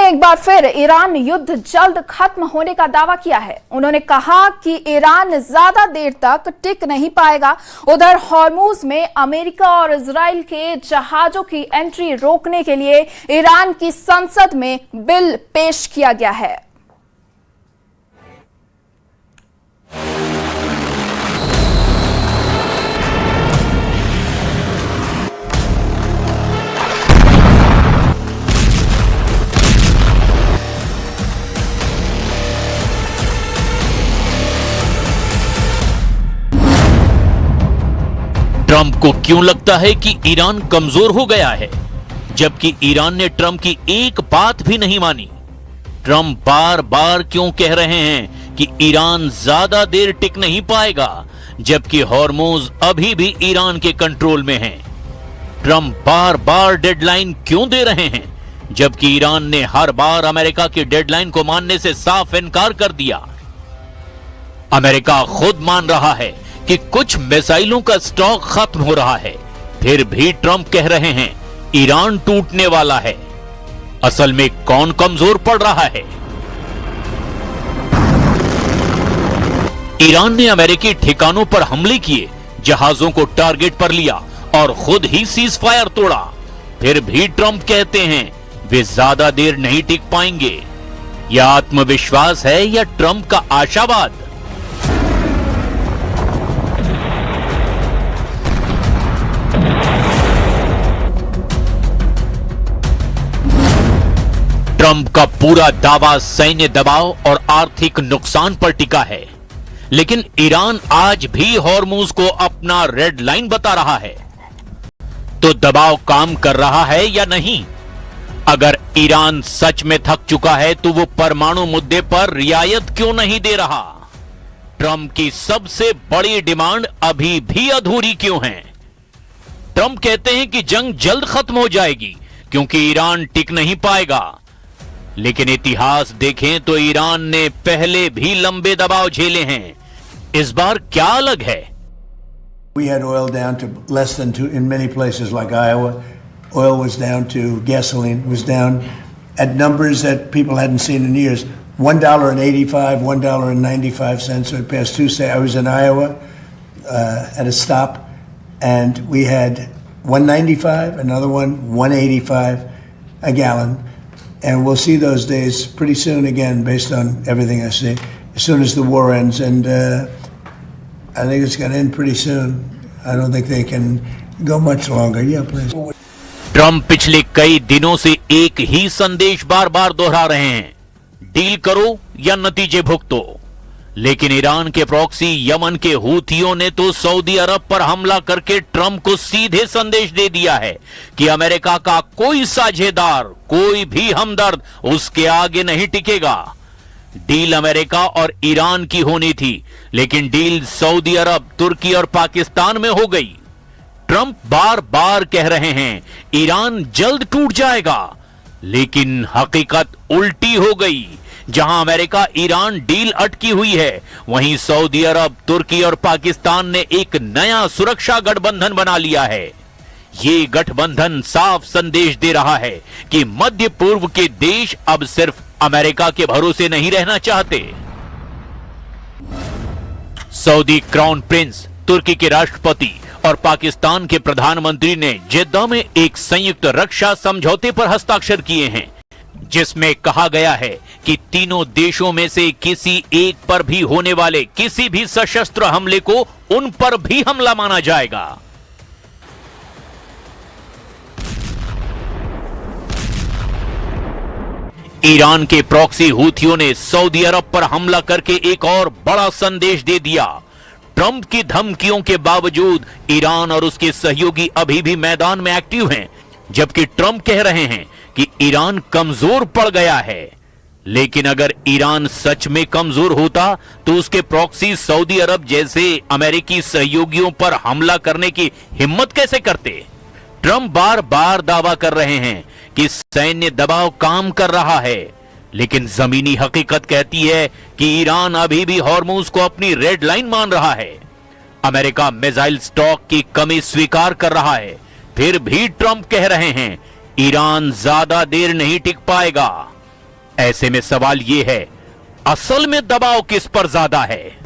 ने एक बार फिर ईरान युद्ध जल्द खत्म होने का दावा किया है। उन्होंने कहा कि ईरान ज्यादा देर तक टिक नहीं पाएगा। उधर हॉर्मुज में अमेरिका और इजराइल के जहाजों की एंट्री रोकने के लिए ईरान की संसद में बिल पेश किया गया है। ट्रंप को क्यों लगता है कि ईरान कमजोर हो गया है, जबकि ईरान ने ट्रंप की एक बात भी नहीं मानी? ट्रंप बार बार क्यों कह रहे हैं कि ईरान ज्यादा देर टिक नहीं पाएगा, जबकि हॉर्मुज अभी भी ईरान के कंट्रोल में है? ट्रंप बार बार डेडलाइन क्यों दे रहे हैं, जबकि ईरान ने हर बार अमेरिका की डेडलाइन को मानने से साफ इनकार कर दिया? अमेरिका खुद मान रहा है कि कुछ मिसाइलों का स्टॉक खत्म हो रहा है, फिर भी ट्रंप कह रहे हैं ईरान टूटने वाला है। असल में कौन कमजोर पड़ रहा है? ईरान ने अमेरिकी ठिकानों पर हमले किए, जहाजों को टारगेट पर लिया और खुद ही सीज फायर तोड़ा। फिर भी ट्रंप कहते हैं वे ज्यादा देर नहीं टिक पाएंगे। यह आत्मविश्वास है या ट्रंप का आशावाद? ट्रंप का पूरा दावा सैन्य दबाव और आर्थिक नुकसान पर टिका है, लेकिन ईरान आज भी हॉर्मुज को अपना रेड लाइन बता रहा है। तो दबाव काम कर रहा है या नहीं? अगर ईरान सच में थक चुका है तो वो परमाणु मुद्दे पर रियायत क्यों नहीं दे रहा? ट्रंप की सबसे बड़ी डिमांड अभी भी अधूरी क्यों है? ट्रंप कहते हैं कि जंग जल्द खत्म हो जाएगी क्योंकि ईरान टिक नहीं पाएगा, लेकिन इतिहास देखें तो ईरान ने पहले भी लंबे दबाव झेले हैं। इस बार क्या अलग है? We had oil down to less than two in many places like Iowa. Oil was down to gasoline was down at numbers that people hadn't seen in years. $1.85, $1.95. So it passed Tuesday. I was in Iowa at a stop, and we had $1.95, another one $1.85 a gallon. And we'll see those days pretty soon again, based on everything I see, as soon as the war ends. And I think it's going to end pretty soon. I don't think they can go much longer. Yeah, please. Trump पिछले कई दिनों से एक ही संदेश बार बार दोहरा रहे हैं, deal करो या नतीजे भुगतो। लेकिन ईरान के प्रॉक्सी यमन के हूथियों ने तो सऊदी अरब पर हमला करके ट्रंप को सीधे संदेश दे दिया है कि अमेरिका का कोई साझेदार, कोई भी हमदर्द उसके आगे नहीं टिकेगा। डील अमेरिका और ईरान की होनी थी, लेकिन डील सऊदी अरब, तुर्की और पाकिस्तान में हो गई। ट्रंप बार बार कह रहे हैं ईरान जल्द टूट जाएगा, लेकिन हकीकत उल्टी हो गई। जहां अमेरिका ईरान डील अटकी हुई है, वहीं सऊदी अरब, तुर्की और पाकिस्तान ने एक नया सुरक्षा गठबंधन बना लिया है। ये गठबंधन साफ संदेश दे रहा है कि मध्य पूर्व के देश अब सिर्फ अमेरिका के भरोसे नहीं रहना चाहते। सऊदी क्राउन प्रिंस, तुर्की के राष्ट्रपति और पाकिस्तान के प्रधानमंत्री ने जेद्दा में एक संयुक्त रक्षा समझौते पर हस्ताक्षर किए हैं, जिसमें कहा गया है कि तीनों देशों में से किसी एक पर भी होने वाले किसी भी सशस्त्र हमले को उन पर भी हमला माना जाएगा। ईरान के प्रॉक्सी हूथियों ने सऊदी अरब पर हमला करके एक और बड़ा संदेश दे दिया। ट्रंप की धमकियों के बावजूद ईरान और उसके सहयोगी अभी भी मैदान में एक्टिव हैं, जबकि ट्रंप कह रहे हैं कि ईरान कमजोर पड़ गया है। लेकिन अगर ईरान सच में कमजोर होता तो उसके प्रॉक्सी सऊदी अरब जैसे अमेरिकी सहयोगियों पर हमला करने की हिम्मत कैसे करते? ट्रंप बार बार दावा कर रहे हैं कि सैन्य दबाव काम कर रहा है, लेकिन जमीनी हकीकत कहती है कि ईरान अभी भी हॉर्मुज को अपनी रेड लाइन मान रहा है। अमेरिका मिसाइल स्टॉक की कमी स्वीकार कर रहा है, फिर भी ट्रंप कह रहे हैं ईरान ज्यादा देर नहीं टिक पाएगा। ऐसे में सवाल ये है, असल में दबाव किस पर ज्यादा है?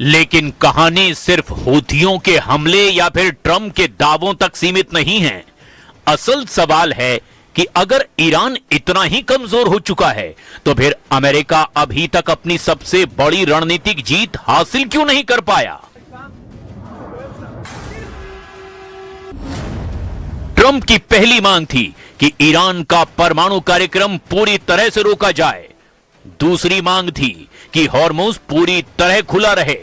लेकिन कहानी सिर्फ हूथियों के हमले या फिर ट्रंप के दावों तक सीमित नहीं है। असल सवाल है कि अगर ईरान इतना ही कमजोर हो चुका है तो फिर अमेरिका अभी तक अपनी सबसे बड़ी रणनीतिक जीत हासिल क्यों नहीं कर पाया? ट्रंप की पहली मांग थी कि ईरान का परमाणु कार्यक्रम पूरी तरह से रोका जाए। दूसरी मांग थी कि हॉर्मुज पूरी तरह खुला रहे।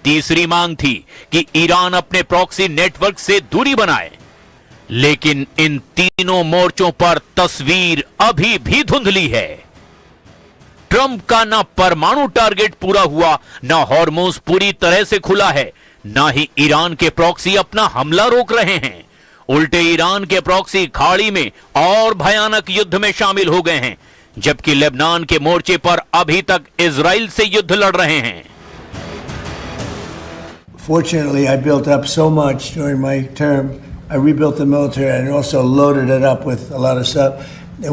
तीसरी मांग थी कि ईरान अपने प्रॉक्सी नेटवर्क से दूरी बनाए। लेकिन इन तीनों मोर्चों पर तस्वीर अभी भी धुंधली है। ट्रंप का ना परमाणु टारगेट पूरा हुआ, ना हॉर्मुज पूरी तरह से खुला है, ना ही ईरान के प्रॉक्सी अपना हमला रोक रहे हैं। उल्टे ईरान के प्रॉक्सी खाड़ी में और भयानक युद्ध में शामिल हो गए हैं, जबकि लेबनान के मोर्चे पर अभी तक इजराइल से युद्ध लड़ रहे हैं। Fortunately, I built up so much during my term. I rebuilt the military and also loaded it up with a lot of stuff.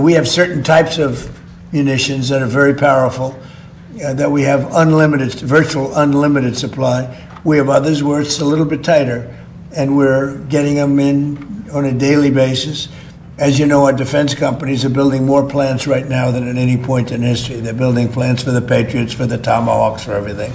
We have certain types of munitions that are very powerful, that we have unlimited, virtual unlimited supply. We have others where it's a little bit tighter, and we're getting them in on a daily basis. As you know, our defense companies are building more plants right now than at any point in history. They're building plants for the Patriots, for the Tomahawks, for everything.